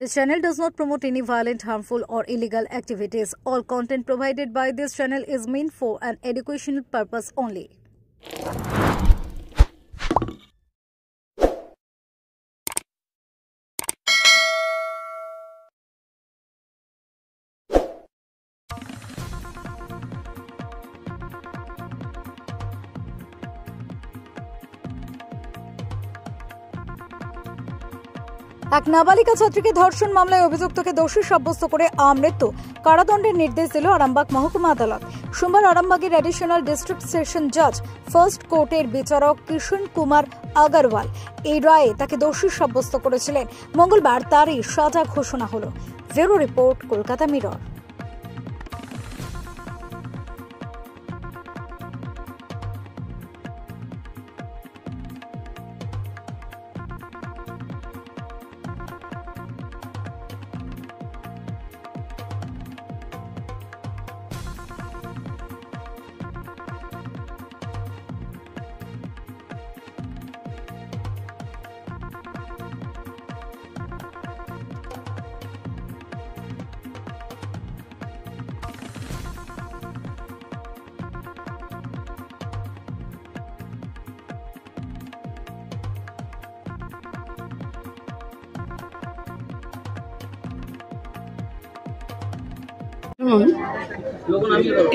This channel does not promote any violent, harmful, or illegal activities. All content provided by this channel is meant for an educational purpose only. এক নাবালিকা ছাত্রীকে ধর্ষণ মামলায় অভিযুক্তকে দোষী সাব্যস্ত করে আমৃত্যু কারাদণ্ডের নির্দেশ দিল আরামবাগ মহকুমা আদালত। সোমবার আরামবাগের অ্যাডিশনাল ডিস্ট্রিক্ট সেশন জাজ ফার্স্ট কোর্টের বিচারক কিষণ কুমার আগরওয়াল এই রায়ে তাকে দোষী সাব্যস্ত করেছিলেন। মঙ্গলবার তারই সাজা ঘোষণা হলো। Bureau report, Kolkata mirror.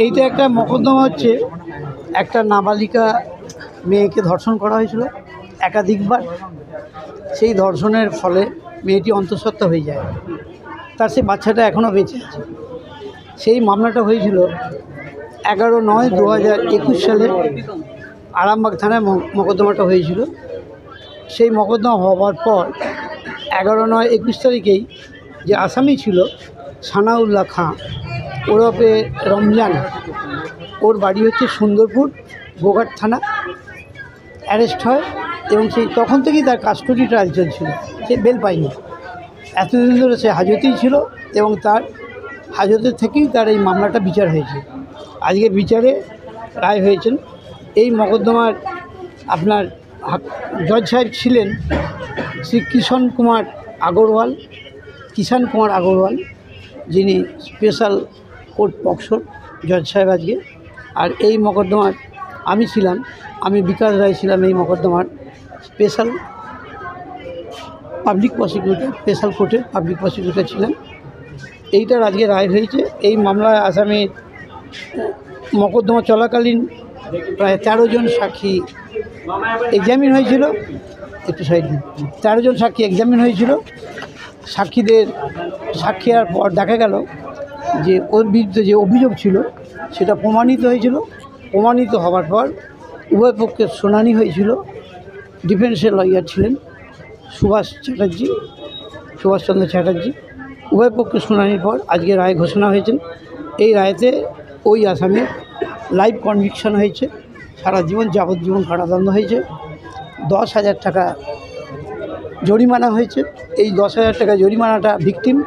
এইটা একটা মকদ্দমা হচ্ছে, একটা নাবালিকা মেয়েকে ধর্ষণ করা হয়েছিল একাধিকবার। সেই ধর্ষণের ফলে মেয়েটি অন্তঃসত্ত্বা হয়ে যায়, তার সেই বাচ্চাটা এখনও বেঁচে আছে। সেই মামলাটা হয়েছিল 11/9/2021 সালে আরামবাগ থানায় মকদ্দমাটা হয়েছিল। সেই মকদ্দমা হওয়ার পর 11/9/21 তারিখেই যে আসামি ছিল সানাউল্লাহ খাঁ ওরফে রমজান, ওর বাড়ি হচ্ছে সুন্দরপুর গোঘাট থানা, অ্যারেস্ট হয় এবং সেই তখন থেকেই তার কাস্টডি ট্রায়াল চলছিল। সে বেল পায়নি, এতদিন ধরে সে হাজতেই ছিল এবং তার হাজতের থেকেই তার এই মামলাটা বিচার হয়েছে। আজকে বিচারে রায় হয়েছেন। এই মকদ্দমার আপনার জজ সাহেব ছিলেন শ্রী কিষণ কুমার আগরওয়াল, যিনি স্পেশাল কোর্ট পক্সোর জজ সাহেব আজকে। আর এই মকদ্দমার আমি বিকাশ রায় ছিলাম এই মকদ্দমার স্পেশাল পাবলিক প্রসিকিউটর, স্পেশাল কোর্টের পাবলিক প্রসিকিউটর ছিলেন। এইটার আজকে রায় হয়েছে। এই মামলায় আসামির মকদ্দমা চলাকালীন প্রায় 13 জন সাক্ষী এক্সামিন হয়েছিল। 13 জন সাক্ষী এক্সামিন হয়েছিল। সাক্ষী হওয়ার পর দেখা গেল যে ওর বিরুদ্ধে যে অভিযোগ ছিল সেটা প্রমাণিত হয়েছিল। প্রমাণিত হওয়ার পর উভয় পক্ষের শুনানি হয়েছিল। ডিফেন্সের লয়ার ছিলেন সুভাষচন্দ্র চ্যাটার্জি। উভয় পক্ষের শুনানির পর আজকে রায় ঘোষণা হয়েছেন। এই রায়তে ওই আসামির লাইফ কনভিকশন হয়েছে, সারা জীবন যাবজ্জীবন কারাদণ্ড হয়েছে, 10,000 টাকা জরিমানা হয়েছে। এই 10,000 টাকা জরিমানাটা ভিকটিম,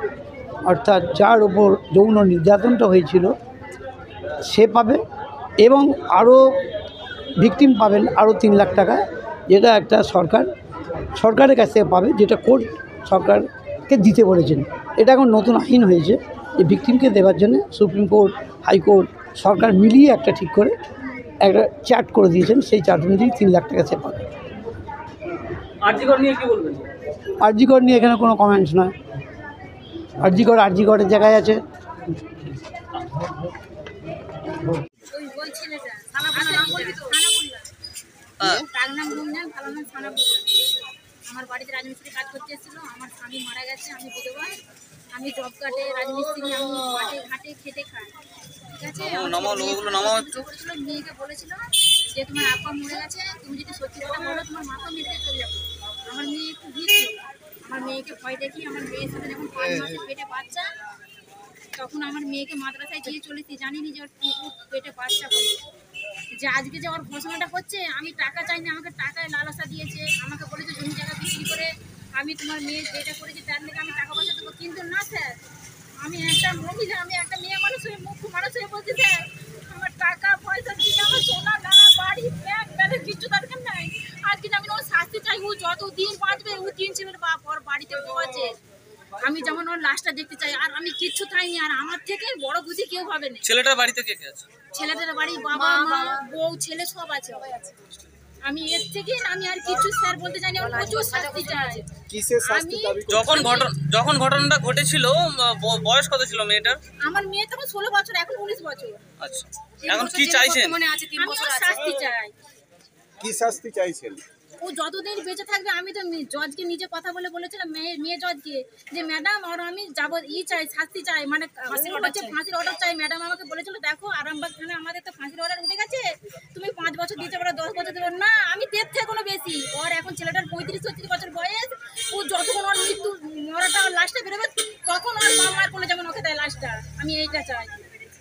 অর্থাৎ যার ওপর যৌন নির্যাতনটা হয়েছিল সে পাবে, এবং আরও ভিকটিম পাবেন আরও 3 লাখ টাকা, যেটা একটা সরকারের কাছ থেকে পাবে, যেটা কোর্ট সরকারকে দিতে বলেছেন। এটা এখন নতুন আইন হয়েছে যে ভিকটিমকে দেওয়ার জন্য সুপ্রিম কোর্ট, হাইকোর্ট, সরকার মিলিয়ে একটা ঠিক করে একটা চার্ট করে দিয়েছেন। সেই চার্ট অনুযায়ী 3 লাখ টাকা সে পাবে। আরজিকর নিয়ে কি বলবেন? আরজিকর নিয়ে এখানে কোনো কমেন্টস নয়। আরজিকরের জায়গায় আছে। আমার বাড়িতে রাজমিস্ত্রি কাজ করতে এসেছিল, আমার স্বামী মারা গেছে, আমি বিধবা, আমি জব কার্ডে রাজমিস্ত্রি, আমি মাঠে ঘাটে খেটে খাই, ঠিক আছে। মেয়েকে বলেছিল যে তোমার আপা মরে গেছে, তুমি যদি সত্যি কথা বলো তোমার মাথা মেরে চলে যাবো। আমার মেয়ে একটু ভীত, আমার মেয়েকে ভয় দেখি। আমার মেয়ের সাথে যখন 5 মাসের পেটে বাচ্চা, তখন আমার মেয়েকে মাদ্রাসায় দিয়ে চলেছি, জানিনি যে ওর পেটে বাচ্চা বলে। যে আজকে যে ওর ঘোষণাটা করছে, আমি টাকা চাইনি, আমাকে টাকায় লালসা দিয়েছে, আমাকে বলেছে জমি জায়গা বিক্রি করে আমি তোমার মেয়ে যেটা করেছি তার থেকে আমি টাকা পয়সা দেবো। কিন্তু না স্যার, আমি একটা মহিলা, আমি একটা মেয়ে মানুষ হয়ে, মুখ্য মানুষ হয়ে বলছি স্যার, আমার টাকা পয়সা দিয়ে আমার সোনা দানা বাড়ি ব্যাগ ব্যালেন্স কিছু দরকার নাই। আজকে আমি ওর শাস্তি চাই, ও যতদিন বাঁচবে ও 3 ছেলের বাপ, ওর বাড়িতে বউ আছে, আমি যেমন ওর লাশটা দেখতে চাই, আর আমি কিচ্ছু চাইনি, আর আমার থেকে বড় বুঝি কেউ হবে না। ছেলেটার বাড়িতে কে কে আছে? ছেলেদের বাড়ি বাবা মা বউ ছেলে সব আছে। আমি এর থেকে আমি আর কিছু স্যার বলতে চাইনি, আমার প্রচুর শাস্তি চাই। আমি যখন ঘটনাটা ঘটেছিল বয়স কত ছিল মেয়েটার? আমার মেয়ে তখন 16 বছর, এখন 19 বছর। আচ্ছা, এখন কি চাইছেন? আমি ওর শাস্তি চাই। কি শাস্তি চাইছেন? ও যতদিন বেঁচে থাকবে, আমি তো জজকে নিজে কথা বলেছিলাম, মেয়ে জজকে, যে ম্যাডাম আর আমি চাই, শাস্তি চাই, মানে ফাঁসির অর্ডার চাই। ম্যাডাম আমাকে বলেছিল, দেখো আরামবাগ থানায় আমাদের তো ফাঁসির অর্ডার উঠে গেছে, তুমি 5 বছর দিতে পারো, 10 বছর দেবো না, আমি 1.5 থেকে কোনো বেশি। ওর এখন ছেলেটার 35-36 বছর বয়স, ও যতক্ষণ ওর মৃত্যু মরাটা ওর লাশটা বেরোবে তখন ওর মামার কোনো যেমন ওকে দেয় লাশটা। আমি এইটা চাই।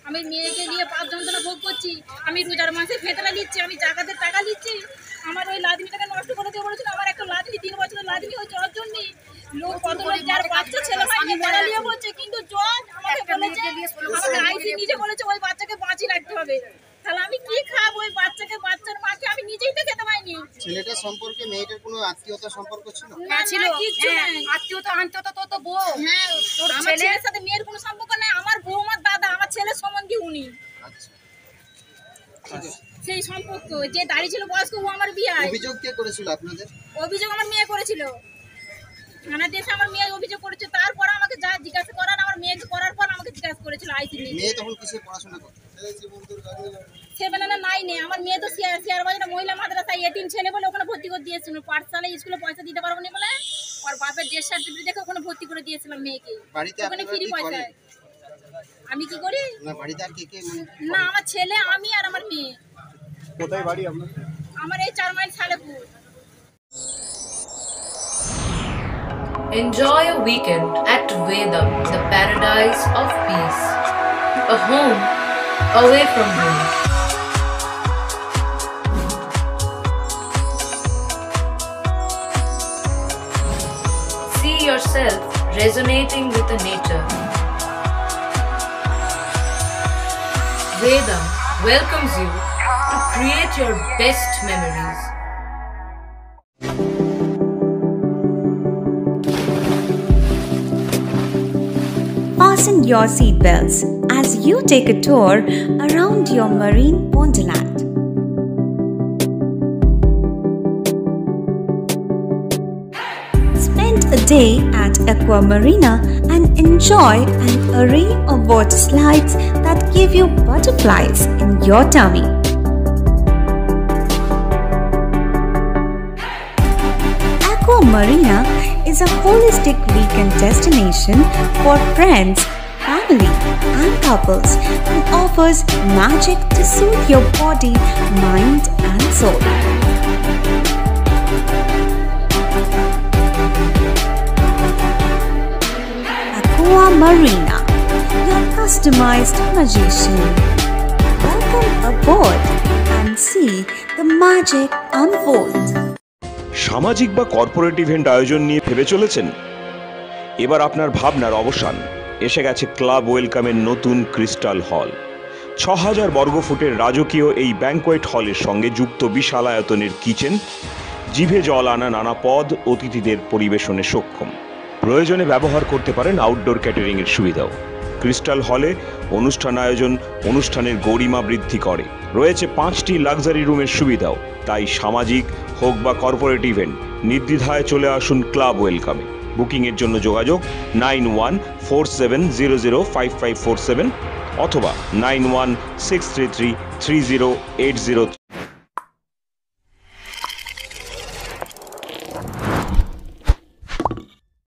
আমি মেয়েকে নিয়ে 5 যন্ত্রণা ভোগ করছি, আমি রোজার মাসে ফেতরা দিচ্ছি, আমি জাকাতের টাকা দিচ্ছি, আমার ওই লাদনিটাকে নষ্ট করে দিয়ে বলেছিল, আমার একটা লাদনি 3 বছরের লাদনি হয়েছে ওর জন্য। লোক কত লোক যার বাচ্চা ছেলে হয়নি পড়ালিয়ে বলছে, কিন্তু জজ আমাকে বলেছে, আমাকে আইসি নিজে বলেছে ওই বাচ্চাকে বাঁচিয়ে রাখতে হবে। তাহলে আমি কি খাবো ওই বাচ্চাকে, বাচ্চার মাকে আমি নিজেই তো খেতে পাইনি। ছেলেটার সম্পর্কে মেয়েটার কোনো আত্মীয়তা সম্পর্ক ছিল? না ছিল, কিছু নাই। আত্মীয়তা তো বউ। হ্যাঁ, আমার ছেলের সাথে মেয়ের কোনো সম্পর্ক নাই। আমার বউ আমার দাদা, আমার ছেলের সম্বন্ধী উনি। আচ্ছা, সেই সম্পর্ক যে দাঁড়িয়ে ছিল বয়স্ক, ও আমার বিয়ে। অভিযোগ কে করেছিল আপনাদের? অভিযোগ আমার মেয়ে করেছিল। থানাতে এসে আমার মেয়ে অভিযোগ করেছে, তারপর আমাকে যা জিজ্ঞাসা করার আমার মেয়েকে করার পর আমাকে জিজ্ঞাসা করেছিল আইসি নিয়ে। মেয়ে তখন কিসে পড়াশোনা করতো? 7 না 9-এ। আমার মেয়ে তো শেয়ার বাজারে মহিলা মাদ্রাসায় এতিম ছেলে বলে ওখানে ভর্তি করে দিয়েছিল। পাঠশালায় স্কুলে পয়সা দিতে পারবো না বলে ওর বাপের ডেথ সার্টিফিকেট দেখে ওখানে ভর্তি করে দিয়েছিলাম মেয়েকে। বাড়িতে ওখানে ফ্রি পয়সায়। আমি কি করি? না, বাড়িতে আর কে না, আমার ছেলে, আমি আর আমার মেয়ে। কোথায় বাড়ি আপনার? আমার এই 4 mile Salehpour. Enjoy a weekend at Vedam, the paradise of peace. A home away from home. See yourself resonating with the nature. Vedam welcomes you to create your best memories. Fasten your seatbelts as you take a tour around your marine wonderland. Spend a day at Aqua Marina and enjoy an array of water slides that give you butterflies in your tummy. Aqua Marina is a holistic weekend destination for friends, family, and couples and offers magic to soothe your body, mind, and soul. Aqua Marina, your customized magician. Welcome aboard and see the magic unfold. সামাজিক বা corporate event আয়োজন নিয়ে ভেবে চলেছেন? এবার আপনার ভাবনার অবসান। এসে গেছে ক্লাব ওয়েলকামের নতুন ক্রিস্টাল হল। 6000 বর্গফুটের রাজকীয় এই ব্যাংকোয়েট হলের সঙ্গে যুক্ত বিশাল আয়তনের কিচেন, জিভে জল আনা নানা পদ অতিথিদের পরিবেশনে সক্ষম। প্রয়োজনে ব্যবহার করতে পারেন আউটডোর ক্যাটারিংয়ের সুবিধাও। ক্রিস্টাল হলে অনুষ্ঠান আয়োজন অনুষ্ঠানের গরিমা বৃদ্ধি করে। রয়েছে 5টি লাক্সারি রুমের সুবিধাও। তাই সামাজিক হোক বা কর্পোরেট ইভেন্ট নির্দ্বিধায় চলে আসুন ক্লাব ওয়েলকামে। বুকিংয়ের জন্য যোগাযোগ 9147005547 অথবা 9163333080